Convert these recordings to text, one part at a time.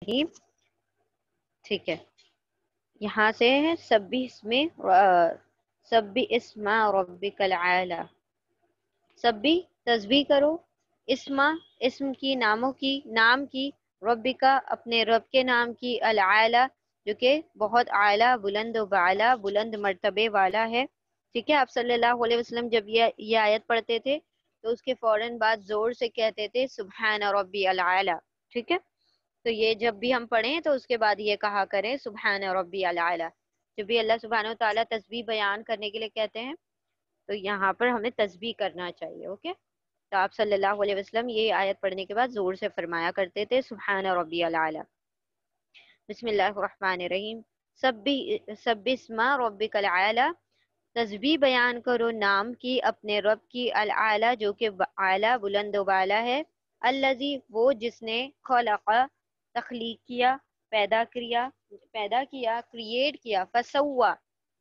الرحیم. ٹھیک ہے, یہاں سے ہے سبی اسم ربک العالی. سبی تسبیح کرو, اسم کی, نام کی, ربکا اپنے رب کے نام کی, العالی جو کہ بہت اعلیٰ, بلند و بالا, بلند مرتبے والا ہے. ٹھیک ہے, آپ صلی اللہ علیہ وسلم جب یہ آیت پڑھتے تھے تو اس کے فوراً بعد زور سے کہتے تھے سبحان ربی العالی. ٹھیک ہے, تو یہ جب بھی ہم پڑھیں تو اس کے بعد یہ کہا کریں سبحان ربی العالی. جب بھی اللہ سبحانہ وتعالیٰ تسبیح بیان کرنے کے لیے کہتے ہیں تو یہاں پر ہمیں تسبیح کرنا چاہیے. اوکے, تو آپ صلی اللہ علیہ وسلم یہ آیت پڑھنے کے بعد زور سے فرمایا کرتے تھے سبحان ربی العالی. بسم اللہ الرحمن الرحیم. سبح اسم ربک العالی, تسبیح بیان کرو نام کی اپنے رب کی, العالی جو کہ اعلیٰ, بلند و بالا ہے, الذی وہ جس نے, خلق تخلیق کیا, پیدا کیا, کریٹ کیا, فسوا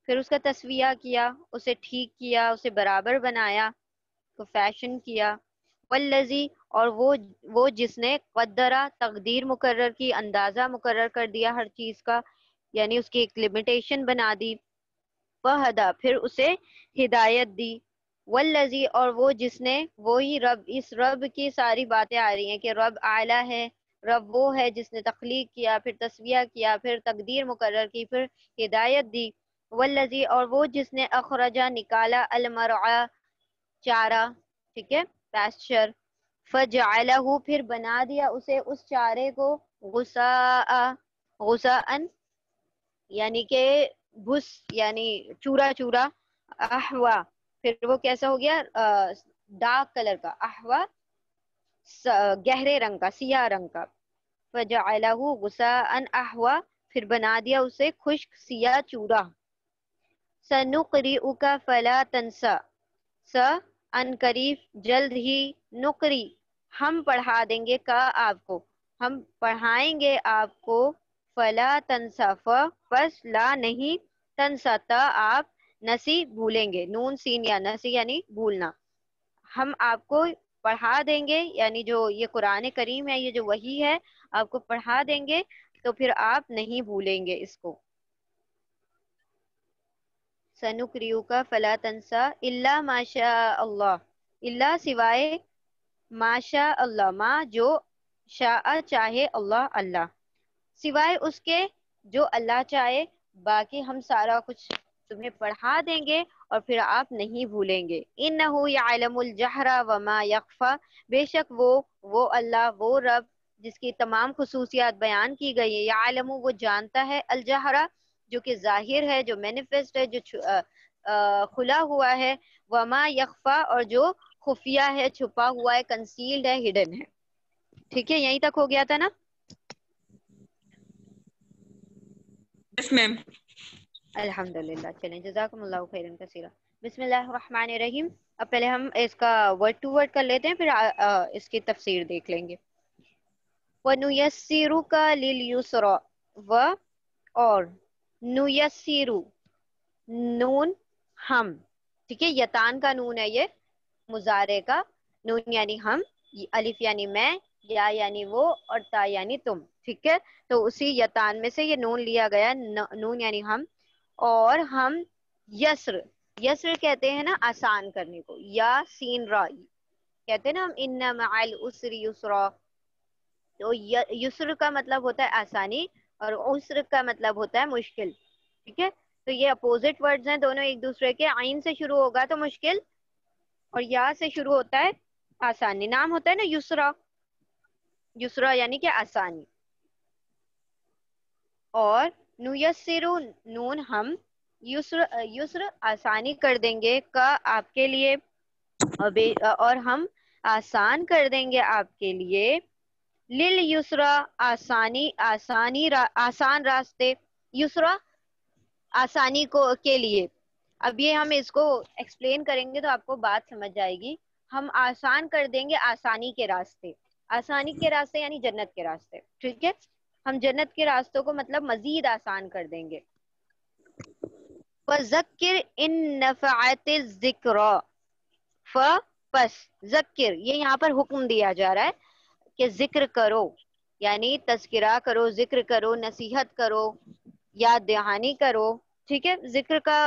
پھر اس کا تسویہ کیا, اسے ٹھیک کیا, اسے برابر بنایا, کو فیشن کیا, والذی اور وہ جس نے, قدرہ تقدیر مقرر کی, اندازہ مقرر کر دیا ہر چیز کا, یعنی اس کی ایک لمیٹیشن بنا دی, فہدا پھر اسے ہدایت دی, والذی اور وہ جس نے, وہی رب, اس رب کی ساری باتیں آ رہی ہیں کہ رب اعلیٰ ہے, رب وہ ہے جس نے تخلیق کیا, پھر تسویہ کیا, پھر تقدیر مقرر کی, پھر ہدایت دی, والذی اور وہ جس نے, اخرجا نکالا, المرعى چارہ, ٹھیک ہے, پیسچر, فجعلہ پھر بنا دیا اسے, اس چارے کو, غثاء یعنی کہ بھس, یعنی چورا چورا, احوا پھر وہ کیسا ہو گیا, ڈارک کلر کا, احوا گہرے رنگ کا, سیاہ رنگ کا, فجعلہ غثاء احوا پھر بنا دیا اسے خشک سیاہ چورا. سنقرئک فلا تنسى ان قریب جلد ہی, نقری ہم پڑھا دیں گے, کا آپ کو ہم پڑھائیں گے آپ کو, فلا تنسا پس لا نہیں, تنسا تا آپ, نسی بھولیں گے, نون سین یا نسی یعنی بھولنا, ہم آپ کو پڑھا دیں گے, یعنی جو یہ قرآن کریم ہے, یہ جو وحی ہے آپ کو پڑھا دیں گے تو پھر آپ نہیں بھولیں گے اس کو. سنقرئک فلا تنسى الا ما شاء اللہ, اللہ سوائے, ما شاء اللہ ما جو, شاء چاہے, اللہ سوائے اس کے جو اللہ چاہے, باقی ہم سارا کچھ تمہیں پڑھا دیں گے اور پھر آپ نہیں بھولیں گے. انہ یعلم الجہر وما یخفی, بے شک وہ اللہ, وہ رب جس کی تمام خصوصیات بیان کی گئی ہے, یعلم وہ جانتا ہے, الجہر جو کہ ظاہر ہے, جو مینیفیسٹ ہے, جو کھلا ہوا ہے, وما یخفی اور جو خفیہ ہے, چھپا ہوا ہے, کنسیلڈ ہے, ہڈن ہے. ٹھیک ہے, یہیں تک ہو گیا تھا نا؟ یس میم. الحمدللہ, چلیں جزاکم اللہ خیرا کثیرا. بسم اللہ الرحمن الرحیم. اب پہلے ہم اس کا ورڈ ٹو ورڈ کر لیتے ہیں, پھر اس کی تفسیر دیکھ لیں گے. وَنُيَسِّرُكَ لِلْيُسْرَى, اور نُيَسِّرُ نون ہم, ٹھیک ہے, یتان کا نون ہے, یہ مضارع کا نون یعنی ہم, الف یعنی میں, یا یعنی وہ, اور تا یعنی تم. ٹھیک ہے, تو اسی یتان میں سے یہ نون لیا گیا, نون یعنی ہم, اور ہم یسر, یسر کہتے ہیں نا آسان کرنے کو, یا سین را کہتے ہیں نا ہم, ان مع العسر یسرا, تو یسر کا مطلب ہوتا ہے آسانی, اور عسر کا مطلب ہوتا ہے مشکل. ٹھیک ہے, تو یہ اپوزٹ ورڈز ہیں دونوں ایک دوسرے کے, عین سے شروع ہوگا تو مشکل, اور یا سے شروع ہوتا ہے آسانی. نام ہوتا ہے نا یسرا, یسرا یعنی کہ آسانی. اور نُیسِّرُ نون ہم, یسر آسانی کر دیں گے, کا آپ کے لیے, اور ہم آسان کر دیں گے آپ کے لیے, لِلْیُسْرَى آسان راستے, یسرا آسانی کے لیے. اب یہ ہم اس کو ایکسپلین کریں گے تو آپ کو بات سمجھ جائے گی. ہم آسان کر دیں گے آسانی کے راستے, آسانی کے راستے یعنی جنت کے راستے. ٹھیک ہے, ہم جنت کے راستوں کو مطلب مزید آسان کر دیں گے. وَذَكِّرْ إِن نَفَعَتِ الذِّكْرَى, پس ذکر, یہ یہاں پر حکم دیا جا رہا ہے کہ ذکر کرو, یعنی تذکرہ کرو، ذکر کرو، نصیحت کرو، یاد دہانی کرو. ٹھیک ہے، ذکر کا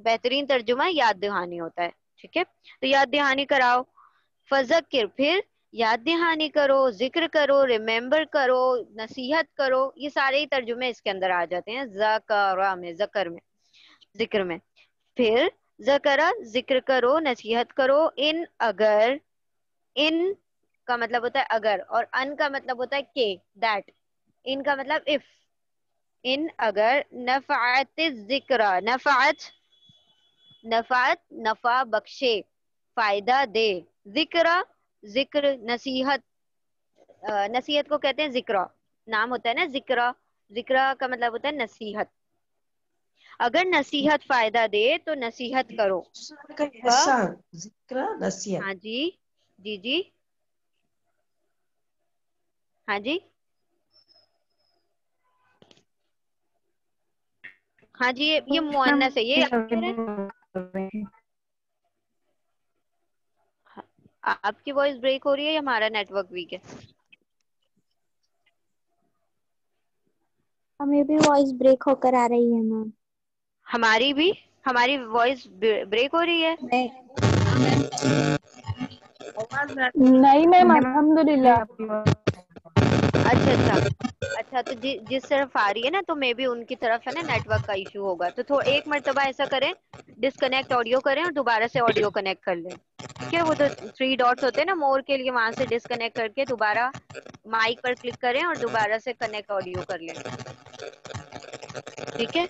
بہترین ترجمہ یاد دہانی ہوتا ہے. ٹھیک ہے، تو یاد دہانی کراؤ. فذکر، پھر یاد دہانی کرو، ذکر کرو، ریممبر کرو، نصیحت کرو. یہ سارے ہی ترجمے اس کے اندر آ جاتے ہیں ذکر میں، ذکر میں. پھر ذکرہ، ذکر کرو، نصیحت کرو. ان، اگر. ان کا مطلب ہوتا ہے اگر، اور ان کا مطلب ہوتا ہے کہ، دیٹ. ان کا مطلب اف. ان اگر نفعت ذکر، نفعت نفع بخشے، فائدہ دے. ذکر، ذکر نصیحت، نصیحت کو کہتے ہیں ذکر. نام ہوتا ہے نا ذکر، ذکر کا مطلب ہوتا ہے نصیحت. اگر نصیحت فائدہ دے تو نصیحت کرو. ذکر نصیحت. ہاں جی، جی جی، ہاں جی، ہاں جی. یہ مؤنث ہے، یہ آپ کہہ رہے ہیں. آپ کی وائس بریک ہو رہی ہے یا ہمارا نیٹ ورک ویک ہے؟ ہمیں بھی وائس بریک ہو کر آ رہی ہے میم. ہماری وائس بریک ہو رہی ہے. نہیں میم، الحمدللہ. اچھا اچھا، تو جس طرف آ رہی ہے نا تو مے بی ان کی طرف ہے نا نیٹ ورک کا ایشو ہوگا. تو ایک مرتبہ ایسا کریں، ڈسکنیکٹ آڈیو کریں اور دوبارہ سے آڈیو کنیکٹ کر لیں. ٹھیک ہے، وہ تو 3 ڈاٹس ہوتے ہیں نا مور کے لیے، وہاں سے ڈسکنیکٹ کر کے دوبارہ مائک پر کلک کریں اور دوبارہ سے کنیکٹ آڈیو کر لیں. ٹھیک ہے.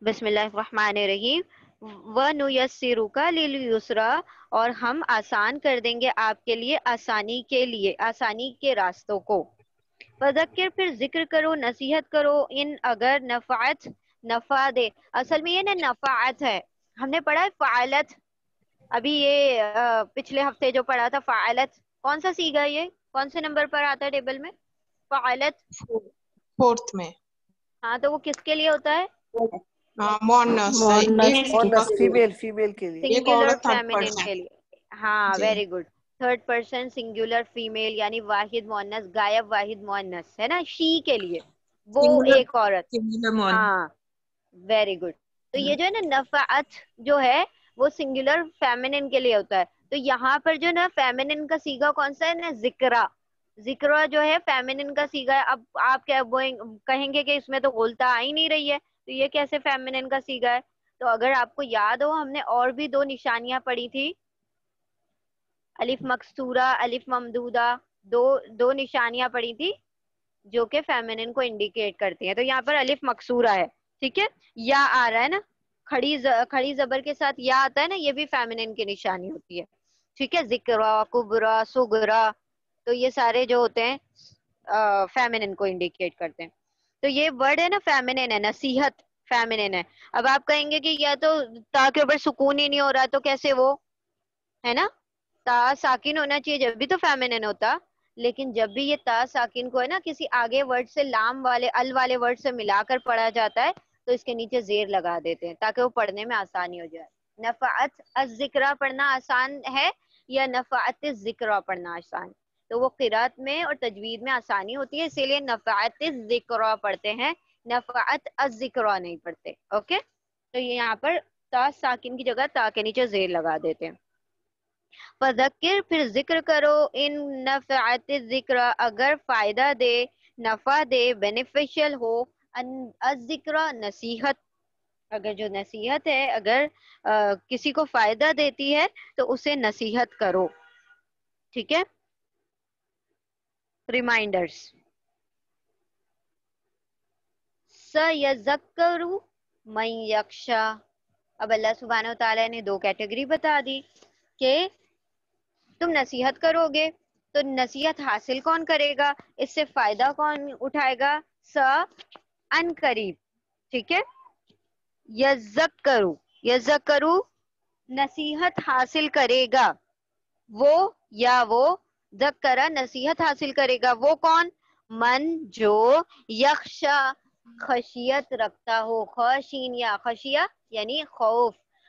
بسم اللہ الرحمن الرحیم. وَنُيَسِّرُكَ لِلْيُسْرَىٰ، اور ہم آسان کر دیں گے آپ کے لیے آسانی کے راستوں کو. فذکر، پھر ذکر کرو، نصیحت کرو. ان اگر نفعت، نفع دے. اصل میں یہ نا نفعت ہے، ہم نے پڑھا ہے فعالت. ابھی یہ پچھلے ہفتے جو پڑھا تھا فعالت، کون سا سیگا ہے یہ؟ کون سے نمبر پر آتا ہے ٹیبل میں فعالت؟ 4th میں. ہاں، تو وہ کس کے لیے ہوتا ہے؟ مونس. فیمیل کے لیے. ایک سنگولر عورت 3rd فیمنن person. کے لیے. ہاں، جی. Very good. 3rd person singular female یعنی واحد مؤنث، غائب واحد مؤنث ہے نا، شی کے لیے، وہ Singular ایک عورت. mon. ہاں، ویری گڈ. تو یہ جو ہے نا نفعت جو ہے وہ سنگولر فیمنن کے لیے ہوتا ہے. تو یہاں پر جو نا فیمنن کا سیگا کون سا ہے نا؟ ذکرہ. ذکرہ جو ہے فیمنن کا سیگا ہے. اب آپ کیا کہیں گے کہ اس میں تو غلطہ آ ہی نہیں رہی ہے، تو یہ کیسے فیمنن کا سیگا ہے؟ تو اگر آپ کو یاد ہو، ہم نے اور بھی 2 نشانیاں پڑھی تھی، الف مکسورہ، الف ممدودہ. دو نشانیاں پڑھی تھی جو کہ فیمنن کو انڈیکیٹ کرتی ہیں. تو یہاں پر الف مکسورہ ہے. ٹھیک ہے، یا آ رہا ہے نا، کھڑی زبر کے ساتھ یا آتا ہے نا، یہ بھی فیمنن کی نشانی ہوتی ہے. ٹھیک ہے، ذکرہ، کبرا، صغرا، تو یہ سارے جو ہوتے ہیں فیمنن کو انڈیکیٹ کرتے ہیں. تو یہ ورڈ ہے نا فیمنن ہے، نصیحت فیمنن ہے. اب آپ کہیں گے کہ یا تو تا کے اوپر سکون ہی نہیں ہو رہا، تو کیسے وہ ہے نا، تا ساکن ہونا چاہیے جب بھی تو فیمنن ہوتا. لیکن جب بھی یہ تا ساکن کو ہے نا کسی آگے ورڈ سے، لام والے ال والے ورڈ سے ملا کر پڑھا جاتا ہے تو اس کے نیچے زیر لگا دیتے ہیں تاکہ وہ پڑھنے میں آسانی ہو جائے. نفعت الذکرہ پڑھنا آسان ہے یا نفعت الذکرہ پڑھنا آسان؟ تو وہ قرات میں اور تجوید میں آسانی ہوتی ہے، اسی لیے نفعت الذکرہ پڑھتے ہیں، نفعت الذکرہ نہیں پڑھتے. اوکے، تو یہ یہاں پر تا ساکن کی جگہ تا کے نیچے زیر لگا دیتے ہیں. فذکر، پھر ذکر کرو. ان نفعت الذکر، اگر فائدہ دے، نفع دے، بینیفیشل ہو. الذکر، نصیحت. اگر جو نصیحت ہے اگر کسی کو فائدہ دیتی ہے تو اسے نصیحت کرو. ٹھیک ہے، ریمائنڈرز. سَيَذَّكَّرُ مَن یخشی. اب اللہ سبحانہ وتعالیٰ نے 2 کیٹیگری بتا دی کہ تم نصیحت کرو گے تو نصیحت حاصل کون کرے گا، اس سے فائدہ کون اٹھائے گا؟ ان قریب. ٹھیک ہے، یذکرو، یذکرو نصیحت حاصل کرے گا، وہ ذکرہ نصیحت حاصل کرے گا. وہ کون؟ من، جو یخشا خشیت رکھتا ہو. خشین یا خشیہ یعنی خوف.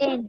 10।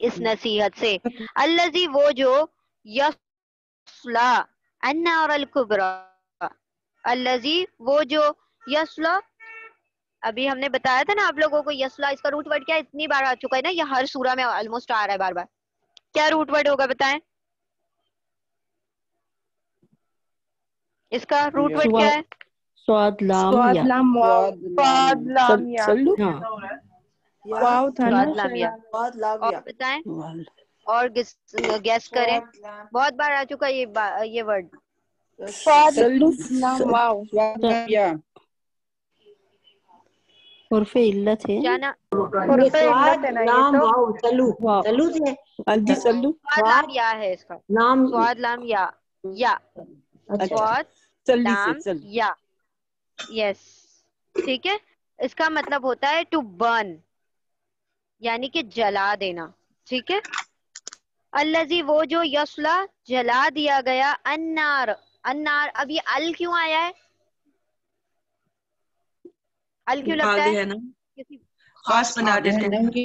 اس نصیحت سے. الذی وہ جو یصلا النار الکبریٰ. الذی وہ جو یصلا، ابھی ہم نے بتایا تھا نا آپ لوگوں کو یصلا اس کا روٹ ورڈ کیا ہے، اتنی بار آ چکا ہے نا، یہ ہر سورہ میں آلموسٹ آ رہا ہے بار بار. کیا روٹ ورڈ ہوگا بتائیں؟ اس کا روٹ ورڈ کیا ہے؟ سواد لام سواد یا لام واو. سواد لام یا سلو. ہاں واو تھا نا. سواد لام یا. اور بتائیں اور گیس کریں. بہت بار آ چکا یہ ورڈ. سواد سلو لام واو. حرف علت ہے. کیا نا حروف علت ہے نا یہ تو. واو. ہاں جی سلو. سواد لام یا ہے اس کا. سواد لام یا. یا سواد سلی سے لام سل. یا. یس ٹھیک ہے. اس کا مطلب ہوتا ہے ٹو برن، یعنی کہ جلا دینا. ٹھیک ہے. الذی وہ جو یصلا جلا دیا گیا النار. النار، اب یہ ال کیوں آیا ہے؟ ال کیوں لگتا آگے ہے؟ ہے نا کسی خاص بنا دیتے ہیں. تو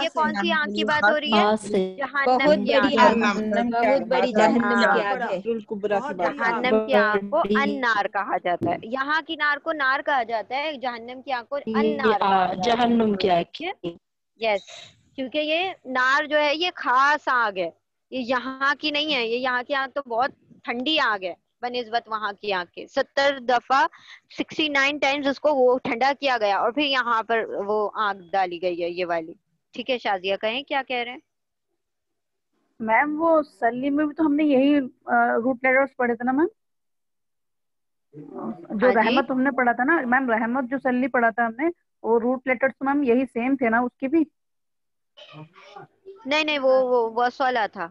یہ کون سی آنکھ کی بات ہو رہی ہے؟ خاص ہے. جہنم بہت کی بڑی آنکھ. آگ، بہت بڑی جہنم کی آگ ہے. جہنم کی آنکھ کو النار کہا جاتا ہے. یہاں کی نار کو نار کہا جاتا ہے، جہنم کی آنکھ کو النار کہا جاتا ہے. جہنم کی آنکھ. یس، کیونکہ یہ نار جو ہے یہ خاص آگ ہے، یہ یہاں کی نہیں ہے. یہ یہاں کی آگ تو بہت ٹھنڈی آگ ہے بنسبت وہاں کی آگ کے. 70 دفعہ 69 ٹائمز اس کو وہ ٹھنڈا کیا گیا اور پھر یہاں پر وہ آگ ڈالی گئی ہے یہ والی. ٹھیک ہے شازیہ کہیں کیا کہہ رہے ہیں؟ میم وہ سلی میں بھی تو ہم نے یہی روٹ لیٹرز پڑھے تھے نا میم. جو ہاں جی رحمت ہم نے پڑھا تھا نا میم، رحمت جو سلی پڑھا تھا ہم نے، وہ روٹ لیٹرز میم یہی سیم تھے نا اس کی بھی. نہیں وہ وصولہ تھا.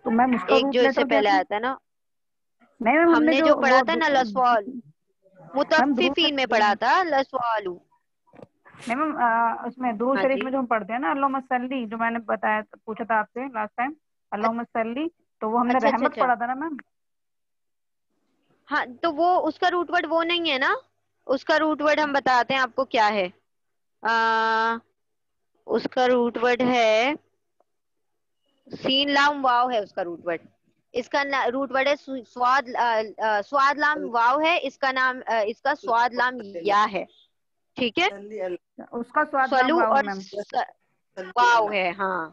تو میم اس کا ایک روٹ جو اس سے لیٹر کیا پہلے تھا؟ آیا تھا نا، نہیں میم ہم نے جو پڑھا تھا نا لسوال میم متففین میں پڑھا تھا لسوالو. نہیں میم اس میں درود ہاں شریف جی میں جو ہم پڑھتے ہیں نا اللہم صلی، جو میں نے بتایا پوچھا تھا آپ سے لاسٹ ٹائم اللہم صلی، تو وہ ہم نے اچھا اچھا رحمت اچھا. پڑھا تھا نا میم. ہاں تو وہ اس کا روٹ ورڈ وہ نہیں ہے نا. اس کا روٹ ورڈ ہم بتاتے ہیں آپ کو کیا ہے. اس کا روٹ ورڈ ہے سین لام واو ہے اس کا روٹ ورڈ. اس کا روٹ ورڈ ہے سواد لام واو ہے. اس کا نام اس کا سواد لام یا ہے. ٹھیک ہے. اس کا سواد لام سلو واو ہے اور میم. واو ہے. ہاں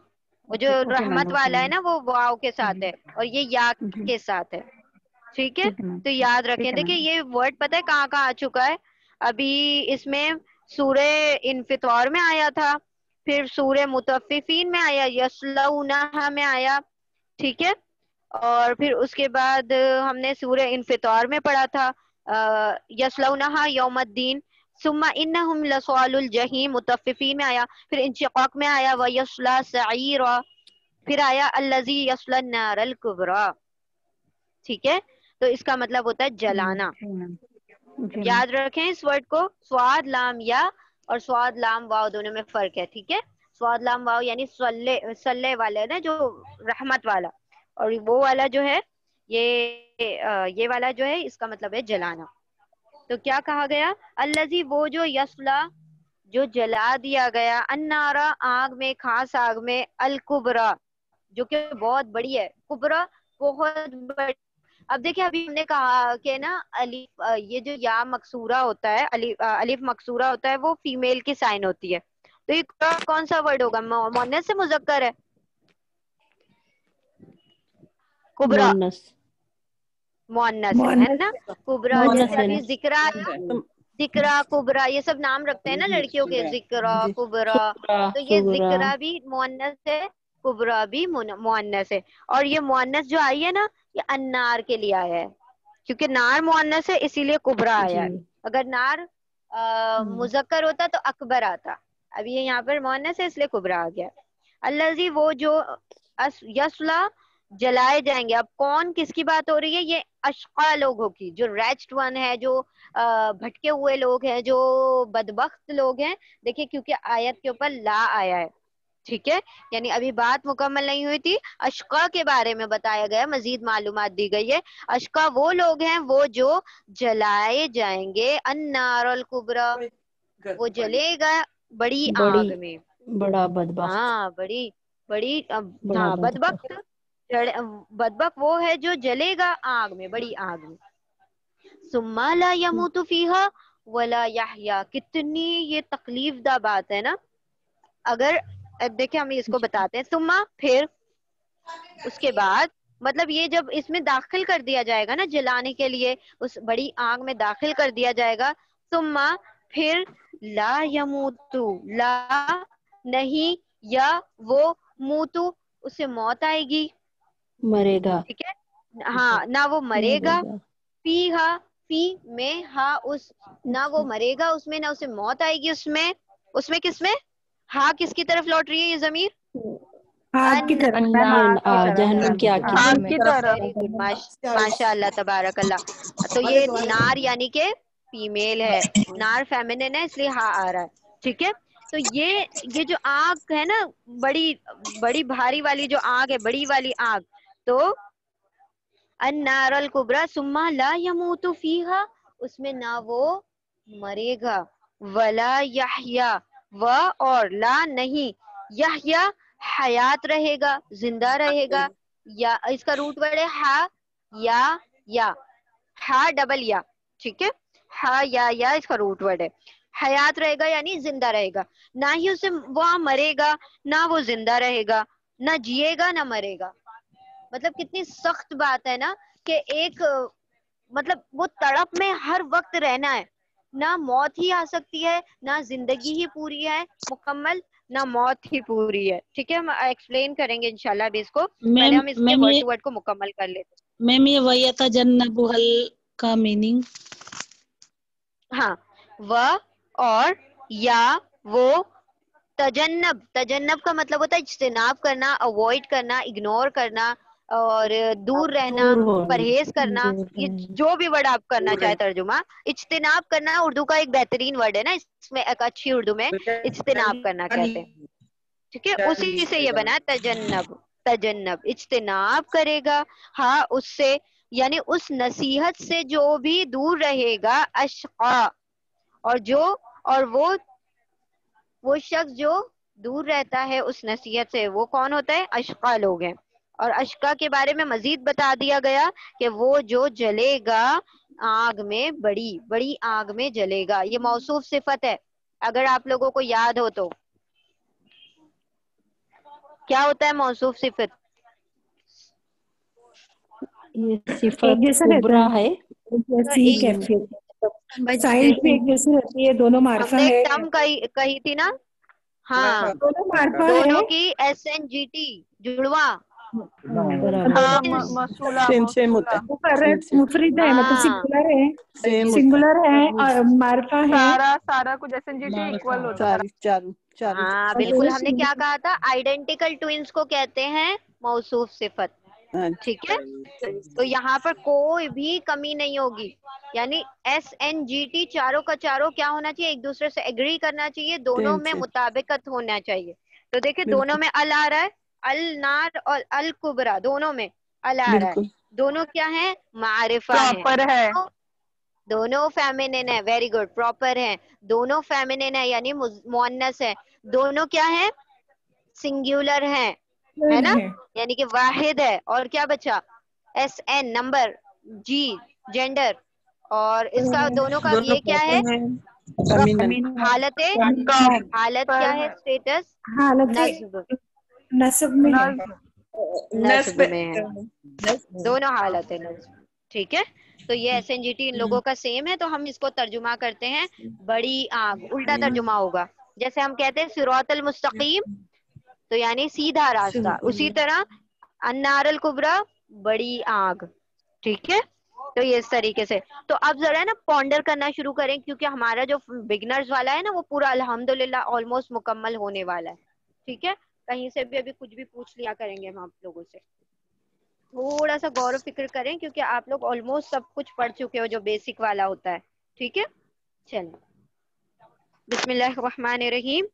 وہ جو اوکے میم، رحمت اوکے والا ہے میم. نا وہ واو کے ساتھ ہے اور یہ یا جی کے ساتھ ہے. ٹھیک ہے. ٹھیک ہے میم. تو یاد رکھیں. ٹھیک ہے دیکھیں میم. یہ ورڈ پتہ ہے کہاں کہاں آ چکا ہے. ابھی اس میں سورہ انفطار میں آیا تھا، پھر سورہ متففین میں آیا، یصلونہا میں آیا. ٹھیک ہے. اور پھر اس کے بعد ہم نے سورہ انفطار میں پڑھا تھا یصلونہا یوم الدین. ثم انہم لصال الجحیم متففین میں آیا. پھر انشقاق میں آیا ویصلی سعیرا. پھر آیا الذی یصلی النار الکبریٰ. ٹھیک ہے. تو اس کا مطلب ہوتا ہے جلانا. جی میم. جی میم. یاد رکھیں اس ورڈ کو. سواد لام یا اور سواد لام واو دونوں میں فرق ہے. ٹھیک ہے. سواد لام واو یعنی سلے والے نا جو رحمت والا، اور وہ والا جو ہے یہ والا جو ہے اس کا مطلب ہے جلانا. تو کیا کہا گیا؟ الذی وہ جو یصلا جو جلا دیا گیا النارا آگ میں، خاص آگ میں، الکبریٰ جو کہ بہت بڑی ہے. کبریٰ بہت بڑی. اب دیکھیں ابھی ہم نے کہا کہ نا الف یہ جو یا مکسورہ ہوتا ہے، الف مکسورہ ہوتا ہے، وہ فیمیل کی سائن ہوتی ہے. تو یہ کون سا ورڈ ہوگا؟ مؤنث سے مذکر ہے؟ کبریٰ مونس. مؤنث ہے نا. کبریٰ مونس جیسے ہے ابھی نا. ذکرا کبریٰ یہ سب نام رکھتے ہیں نا لڑکیوں کے، ذکرا جی. کبریٰ. تو یہ صغرا. ذکرا بھی مؤنث ہے، کبریٰ بھی مؤنث ہے. اور یہ مؤنث جو آئی ہے نا یہ انار کے لیے آیا ہے، کیونکہ نار مؤنث ہے اسی لیے کبریٰ آیا جی. ہے. اگر نار مذکر ہوتا تو اکبر آتا. اب یہ یہاں پر مؤنث ہے اس لیے کبریٰ آ گیا. الذی وہ جو یصلا جلائے جائیں گے. اب کون کس کی بات ہو رہی ہے؟ یہ اشقا لوگوں کی، جو ریچڈ ون ہے، جو بھٹکے ہوئے لوگ ہیں، جو بدبخت لوگ ہیں. دیکھیں کیونکہ آیت کے اوپر لا آیا ہے. ٹھیک ہے. یعنی ابھی بات مکمل نہیں ہوئی تھی. اشقا کے بارے میں بتایا گیا، مزید معلومات دی گئی ہے. اشقا وہ لوگ ہیں وہ جو جلائے جائیں گے النار الکبریٰ، وہ جلے گا بڑی بڑی آگ میں. بڑا بدبخت. ہاں بڑی بڑی بڑا ہاں بدبخت. بدبخت وہ ہے جو جلے گا آگ میں, بڑی آگ میں. ثم لا يموت فيها ولا يحيا. کتنی یہ تکلیف دہ بات ہے نا. اگر دیکھیں ہم اس کو بتاتے ہیں, ثم پھر اس کے بعد, مطلب یہ جب اس میں داخل کر دیا جائے گا نا جلانے کے لیے, اس بڑی آگ میں داخل کر دیا جائے گا, ثم پھر لا يموت, لا نہیں, یا وہ, موتو اسے موت آئے گی, مرے گا. ٹھیک ہے, ہاں نہ وہ مرے گا, فی ہا فی میں, ہا اس, نہ وہ مرے گا اس میں, نہ اسے موت آئے گی اس میں کس میں, ہاں کس کی طرف لوٹ رہی ہے یہ ضمیر, آگ کی طرف میم, آگ کی طرف. جہنم کی آگ کی آگ طرف. کی طرف. ویری گڈ, ماشاء اللہ تبارک اللہ. تو یہ نار یعنی کہ فیمیل ہے, نار فیمنن ہے, اس لیے ہاں آ رہا ہے, ٹھیک ہے. تو یہ جو آگ ہے نا, بڑی بھاری والی جو آگ ہے, بڑی والی آگ, تو النار الکبریٰ ثم لا يموت فیہا, اس میں نہ وہ مرے گا, ولا یحیا, و اور لا نہیں, یحیا حیات رہے گا, زندہ رہے گا, یا اس کا روٹ ورڈ ہے ہا یا ہا ڈبل یا, ٹھیک ہے, ہا یا اس کا روٹ ورڈ ہے. حیات رہے گا یعنی زندہ رہے گا, نہ ہی اسے وہاں مرے گا, نہ وہ زندہ رہے گا, نہ جیے گا نہ مرے گا. مطلب کتنی سخت بات ہے نا, کہ ایک مطلب وہ تڑپ میں ہر وقت رہنا ہے, نہ موت ہی آ سکتی ہے, نہ زندگی ہی پوری ہے مکمل, نہ موت ہی پوری ہے. ٹھیک ہے, ہم ایکسپلین کریں گے انشاءاللہ اب اس کو, پہلے ہم اس کے ورڈ ٹو ورڈ کو مکمل کر لیتے ہیں. میم یہ وَيَتَجَنَّبُهَا کا میننگ, ہاں, وہ اور یا وہ, تجنب کا مطلب ہوتا ہے اجتناب کرنا, اوائڈ کرنا, اگنور کرنا, اور دور رہنا, دور ہو, پرہیز کرنا, دور یہ رہنا. جو بھی ورڈ آپ کرنا چاہے ترجمہ. اجتناب کرنا اردو کا ایک بہترین ورڈ ہے نا, اس میں ایک اچھی اردو میں اجتناب کرنا کہتے ہیں, ٹھیک ہے, اسی سے یہ بنا تجنب. اجتناب کرے گا, ہاں اس سے, یعنی اس نصیحت سے جو بھی دور رہے گا, اشقا, اور وہ شخص جو دور رہتا ہے اس نصیحت سے, وہ کون ہوتا ہے, اشقا لوگ ہیں. اور اشقا کے بارے میں مزید بتا دیا گیا کہ وہ جو جلے گا آگ میں, بڑی آگ میں جلے گا. یہ موصوف صفت ہے, اگر آپ لوگوں کو یاد ہو تو. کیا ہوتا ہے موصوف صفت؟ یہ ایک صفت جیسا رہتا کبرا ہے. ہے, جیسی ہی کیفیت, سائنس بھی ایک جیسی رہتی ہے, دونوں ہم معرفہ نے ایک ہے, ٹرم کہی تھی نا, ہاں, دونوں معرفہ ہے. دونوں کی SNGT جڑواں, برابر. موصولہ, سیم ہوتا ہے. مفرد مفرد ہے, مطلب ہاں, سنگولر ہے, سیم ہوتا ہے. سنگولر ہے اور معرفہ ہے. سارا کچھ SNGT equal ہوتا ہے. چاروں. ہاں اور بالکل, دونوں ہم نے کیا کہا تھا, آئیڈینٹیکل ٹوئنس کو کہتے ہیں موصوف صفت, ٹھیک ہے. تو یہاں پر کوئی بھی کمی نہیں ہوگی, یعنی SNGT چاروں کا چاروں کیا ہونا چاہیے, ایک دوسرے سے ایگری کرنا چاہیے, دونوں میں مطابقت ہونا چاہیے. تو دیکھیں دونوں میں ال آ رہا ہے, النار اور الکبریٰ دونوں میں ال آ رہا ہے, دونوں کیا ہیں, معرفہ ہیں, پراپر ہے. دونوں فیمینن ہے, ویری گڈ, پراپر ہیں, دونوں فیمینن ہے یعنی مؤنث ہے, دونوں کیا ہیں, سنگولر ہیں, ہے نا, یعنی کہ واحد ہے. اور کیا بچا, SN نمبر, G جینڈر, اور اس کا دونوں کا یہ کیا ہے, حالت کیا ہے, اسٹیٹس حالت نصب, نصب میں ہے. نصب میں ہے, دونوں حالت ہے نصب, ٹھیک ہے. تو یہ SNGT ان لوگوں کا سیم ہے, تو ہم اس کو ترجمہ کرتے ہیں بڑی آگ, الٹا ترجمہ ہوگا. جیسے ہم کہتے ہیں صراط المستقیم, تو یعنی سیدھا راستہ, اسی طرح النار الکبریٰ بڑی آگ, ٹھیک ہے. تو یہ اس طریقے سے, تو اب ذرا ہے نا پونڈر کرنا شروع کریں, کیونکہ ہمارا جو بگنرز والا ہے نا وہ پورا الحمدللہ آلموسٹ مکمل ہونے والا ہے, ٹھیک ہے. کہیں سے بھی ابھی کچھ بھی پوچھ لیا کریں گے ہم آپ لوگوں سے, تھوڑا سا غور و فکر کریں, کیونکہ آپ لوگ آلموسٹ سب کچھ پڑھ چکے ہو جو بیسک والا ہوتا ہے, ٹھیک ہے. چلیں, بسم اللہ الرحمن الرحیم.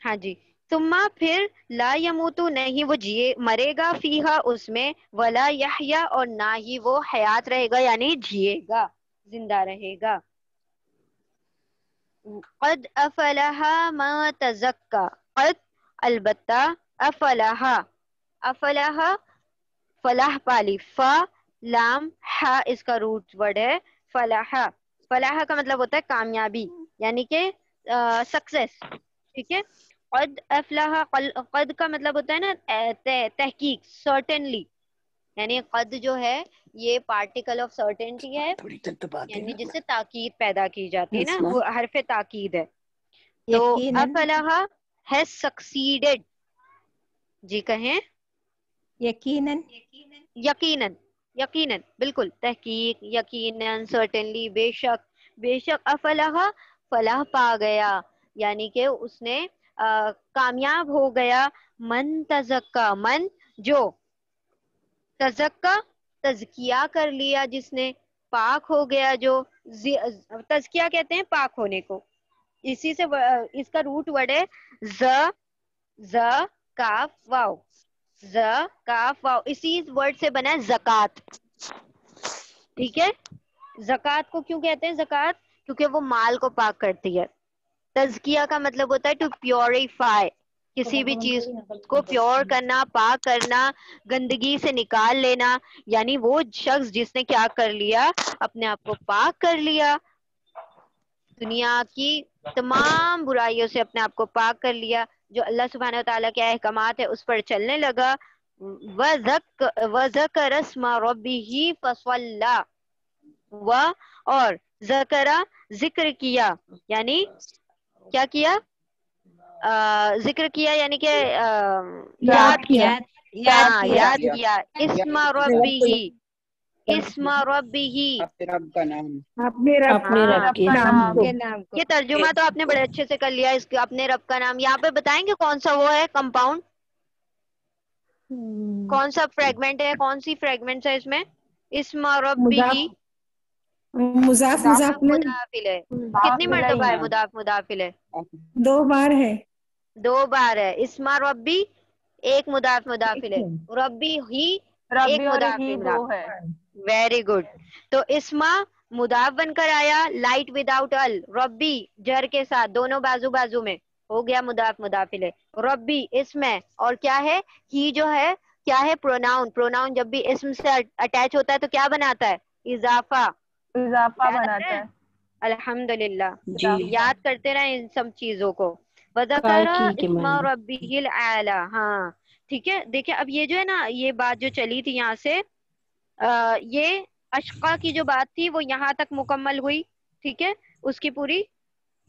ہاں جی, ثم پھر لا یموت نہیں وہ مرے گا, فیہا اس میں, ولا یحیا اور نہ ہی وہ حیات رہے گا یعنی جیے گا, زندہ رہے گا. قد افلح من تزکا. قد البتہ، افلح افلح فلاح پالی، فا لام ہا اس کا روٹ ورڈ ہے فلاح. فلاح کا مطلب ہوتا ہے کامیابی یعنی کہ سکسیس. ٹھیک ہے. قد افلح، قد کا مطلب ہوتا ہے نا تحقیق، سرٹنلی. یعنی قد جو ہے یہ پارٹیکل آف سرٹنٹی ہے، یعنی جس سے تاکید پیدا کی جاتی ہے نا، وہ حرف تاکید ہے. تو افلح has succeeded. جی کہیں. یقیناً. یقیناً، یقیناً بالکل، تحقیق، یقیناً، سرٹنلی، بے شک. بے شک افلح فلاح پا گیا یعنی کہ اس نے کامیاب ہو گیا. من تزکا، من جو، تزکا تزکیہ کر لیا جس نے، پاک ہو گیا جو. تزکیہ کہتے ہیں پاک ہونے کو. اسی سے اس کا روٹ ورڈ ہے ز کاف واو. ز کاف واو اسی ورڈ سے بنا ہے زکات. ٹھیک ہے. زکات کو کیوں کہتے ہیں زکات؟ کیونکہ وہ مال کو پاک کرتی ہے. تزکیہ کا مطلب ہوتا ہے ٹو پیوریفائی، کسی بھی چیز کو پیور کرنا، پاک کرنا، گندگی سے نکال لینا. یعنی وہ شخص جس نے کیا کر لیا، اپنے آپ کو پاک کر لیا، دنیا کی تمام برائیوں سے اپنے آپ کو پاک کر لیا، جو اللہ سبحانہ وتعالیٰ کے احکامات ہے اس پر چلنے لگا. وَذَكَرَ اسْمَ رَبِّهِ فَصَلَّى، اور ذکر ذکر کیا یعنی کیا کیا؟ ذکر کیا یعنی کہ یاد کیا. یاد کیا. اسم ربہ، اسم ربہ، اپنے رب کے نام کو. یہ ترجمہ تو آپ نے بڑے اچھے سے کر لیا. اس کے اپنے رب کا نام یہاں پہ بتائیں گے کون سا وہ ہے کمپاؤنڈ، کون سا فریگمنٹ ہے، کون سی فریگمنٹ ہے اس میں؟ اسم ربہ مضاف مضاف مدافل ہے. کتنی مرتبہ ہے مضاف مدافل ہے؟ 2 بار ہے. 2 بار ہے. اسم ربی ایک مضاف مدافل ہے، ربی ہی ایک مضاف مدافل. Very good. تو اسما مضاف بن کر آیا، لائٹ وداؤٹ ال، ربی جر کے ساتھ، دونوں بازو بازو میں، ہو گیا مضاف مدافل ہے. ربی اسم ہے، اور کیا ہے؟ ہی جو ہے کیا ہے؟ پروناؤن. پروناؤن جب بھی اسم سے اٹیچ ہوتا ہے تو کیا بناتا ہے؟ اضافہ. اضافہ بناتا ہے. الحمدللہ. جی. یاد کرتے رہے ان سب چیزوں کو. وَذَكَرَ اسْمَ رَبِّهِ الْأَعْلَى. ہاں ٹھیک ہے. دیکھیں اب یہ جو ہے نا، یہ بات جو چلی تھی یہاں سے، یہ اشقا کی جو بات تھی وہ یہاں تک مکمل ہوئی. ٹھیک ہے. اس کی پوری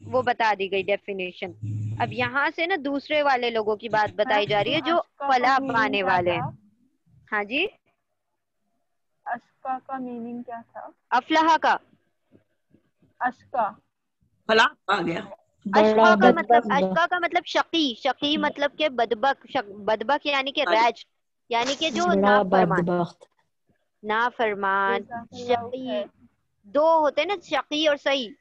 وہ بتا دی گئی ڈیفینیشن. اب یہاں سے نا دوسرے والے لوگوں کی بات بتائی جا رہی ہے جو فلاح پانے والے ہیں. ہاں جی. اشقا کا میننگ کیا تھا؟ افلاح کا. اشقا فلاح آ گیا. اشقا کا مطلب، اشقا کا مطلب شقی. شقی مطلب کہ بدبخ. بدبخ یعنی کہ ریچ، یعنی کہ جو نافرمان. نافرمان. شقی 2 ہوتے ہیں نا، شقی اور سعید.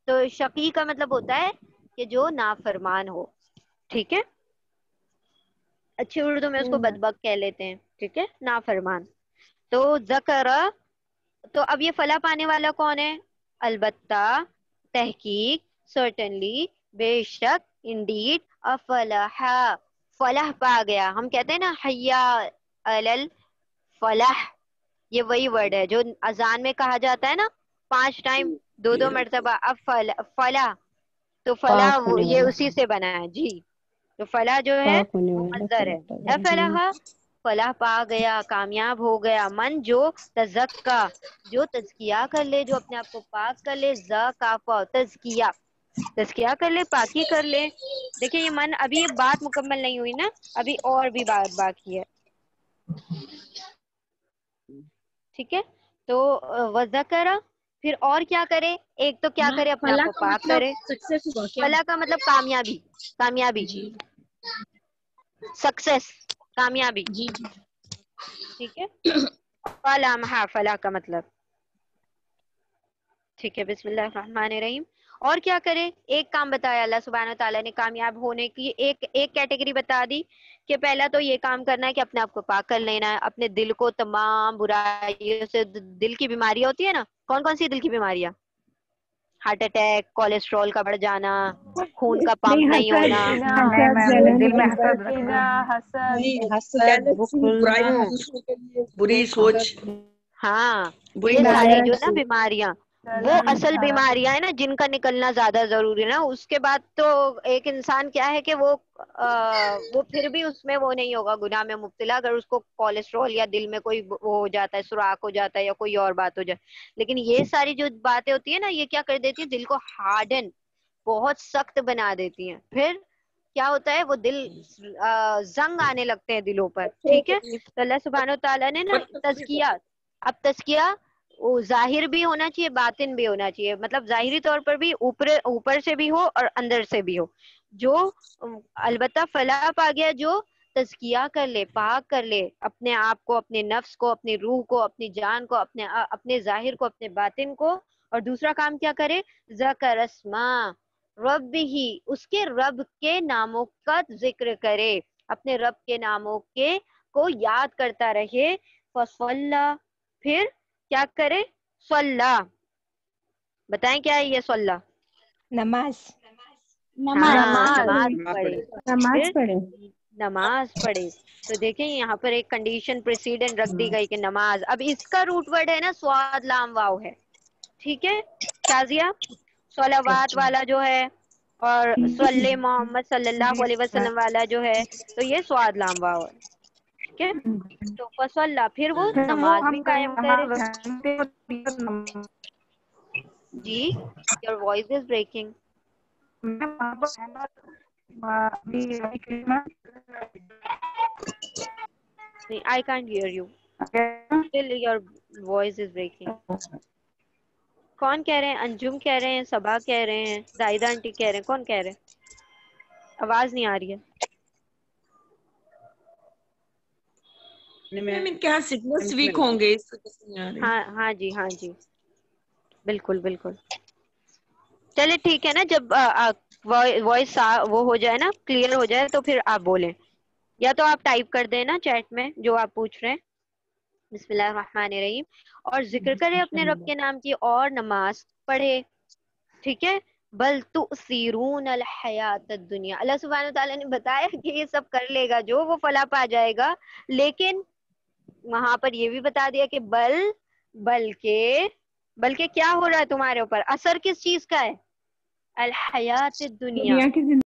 تو شقی کا مطلب ہوتا ہے کہ جو نافرمان ہو. ٹھیک ہے. اچھی اردو میں اس کو بدبخت کہہ لیتے ہیں. ٹھیک ہے. نافرمان. تو ذکر، تو اب یہ فلاح پانے والا کون ہے؟ البتہ، تحقیق، سرٹنلی، بے شک، انڈیڈ، افلاح فلاح پا گیا. ہم کہتے ہیں نا حیا علی الفلاح، یہ وہی ورڈ ہے جو اذان میں کہا جاتا ہے نا 5 ٹائم 2 مرتبہ فلاح. تو فلاح یہ اسی سے بنا ہے. جی. تو فلاح جو ہے مصدر ہے. افلاح فلاح پا گیا، کامیاب ہو گیا. من جو تزکا، جو تزکیہ کر لے، جو اپنے آپ کو پاک کر لے. زکافہ تزکیہ، تزکیہ کر لے، پاکی کر لے. دیکھیں یہ من، ابھی یہ بات مکمل نہیں ہوئی نا، ابھی اور بھی بات باقی ہے. ٹھیک ہے. تو وذکر، پھر اور کیا کرے؟ ایک تو کیا کرے؟ اپنے آپ کو پاک کرے. فلاح کا مطلب کامیابی. کامیابی، سکسیس، کامیابی. ٹھیک ہے. فلاح، فلاح کا مطلب. ٹھیک ہے. بسم اللہ الرحمن الرحیم. اور کیا کرے؟ ایک کام بتایا اللہ سبحانہ و تعالیٰ نے کامیاب ہونے کی. ایک کیٹیگری بتا دی کہ پہلا تو یہ کام کرنا ہے کہ اپنے آپ کو پاک کر لینا ہے، اپنے دل کو تمام برائیوں سے. دل کی بیماریاں ہوتی ہے نا، کون کون سی دل کی بیماریاں؟ ہارٹ اٹیک، کولیسٹرول کا بڑھ جانا، خون کا پمپ نہیں حسد ہونا. نہیں میم، دل میں حسد رکھتے کینہ، ہیں. حسد. نہیں حسد، بخل، برائی دوسروں کے لیے بری سوچ، ہاں بری یہ ساری نظر. جو نا بیماریاں، وہ اصل بیماریاں ہیں نا جن کا نکلنا زیادہ ضروری ہے نا. اس کے بعد تو ایک انسان کیا ہے کہ وہ پھر بھی اس میں وہ نہیں ہوگا گناہ میں مبتلا اگر اس کو کولیسٹرول یا دل میں کوئی وہ ہو جاتا ہے، سوراخ ہو جاتا ہے یا کوئی اور بات ہو جائے. لیکن یہ ساری جو باتیں ہوتی ہیں نا یہ کیا کر دیتی ہیں، دل کو ہارڈن، بہت سخت بنا دیتی ہیں. پھر کیا ہوتا ہے وہ دل زنگ آنے لگتے ہیں دلوں پر. ٹھیک ہے، تو اللہ سبحانہ و تعالیٰ نے نا تزکیہ، اب تزکیہ وہ ظاہر بھی ہونا چاہیے، باطن بھی ہونا چاہیے. مطلب ظاہری طور پر بھی اوپر سے بھی ہو اور اندر سے بھی ہو. جو البتہ فلاح پا گیا جو تزکیہ کر لے، پاک کر لے اپنے آپ کو، اپنے نفس کو، اپنی روح کو، اپنی جان کو، اپنے ظاہر کو، اپنے باطن کو. اور دوسرا کام کیا کرے، ذکر اسما رب ہی، اس کے رب کے ناموں کا ذکر کرے، اپنے رب کے ناموں کے کو یاد کرتا رہے. فصلی، پھر کیا کرے، صلی، بتائیں کیا ہے یہ صلی؟ نماز. ہاں نماز پڑھے. نماز پھر پڑھے. نماز پڑھے. تو دیکھیں یہاں پر ایک کنڈیشن پریسیڈنٹ رکھ دی گئی کہ نماز. اب اس کا روٹ ورڈ ہے نا سواد لام واو ہے. ٹھیک ہے شازیہ، صلوات والا جو ہے اور صلی محمد صلی اللہ علیہ وسلم والا جو ہے تو یہ سواد لام واو ہے. ٹھیک ہے، تو فصلی، پھر وہ نماز بھی قائم کرے. جی your voice is breaking. I can't hear you. Still your voice is breaking. کون کہہ رہے ہیں؟ انجم کہہ رہے ہیں، صبا کہہ رہے ہیں، زاہدہ آنٹی کہہ رہے ہیں، کون کہہ رہے ہیں؟ آواز نہیں آ رہی ہے. ان کے یہاں سگنلز ویک ہوں گے اس وجہ سے نہیں آ رہی. ہاں جی، ہاں جی، بالکل بالکل. چلے ٹھیک ہے نا، جب وائس وہ ہو جائے نا، کلیئر ہو جائے تو پھر آپ بولیں، یا تو آپ ٹائپ کر دیں نا چیٹ میں جو آپ پوچھ رہے ہیں. بسم اللہ الرحمن الرحیم. اور ذکر کرے اپنے رب کے نام کی اور نماز پڑھے. ٹھیک ہے، بل تؤثرون الحیات الدنیا. اللہ سبحانہ تعالیٰ نے بتایا کہ یہ سب کر لے گا جو وہ فلاح پا جائے گا، لیکن وہاں پر یہ بھی بتا دیا کہ بلکہ کیا ہو رہا ہے تمہارے اوپر، اثر کس چیز کا ہے، الحیات الدنیا، دنیا کی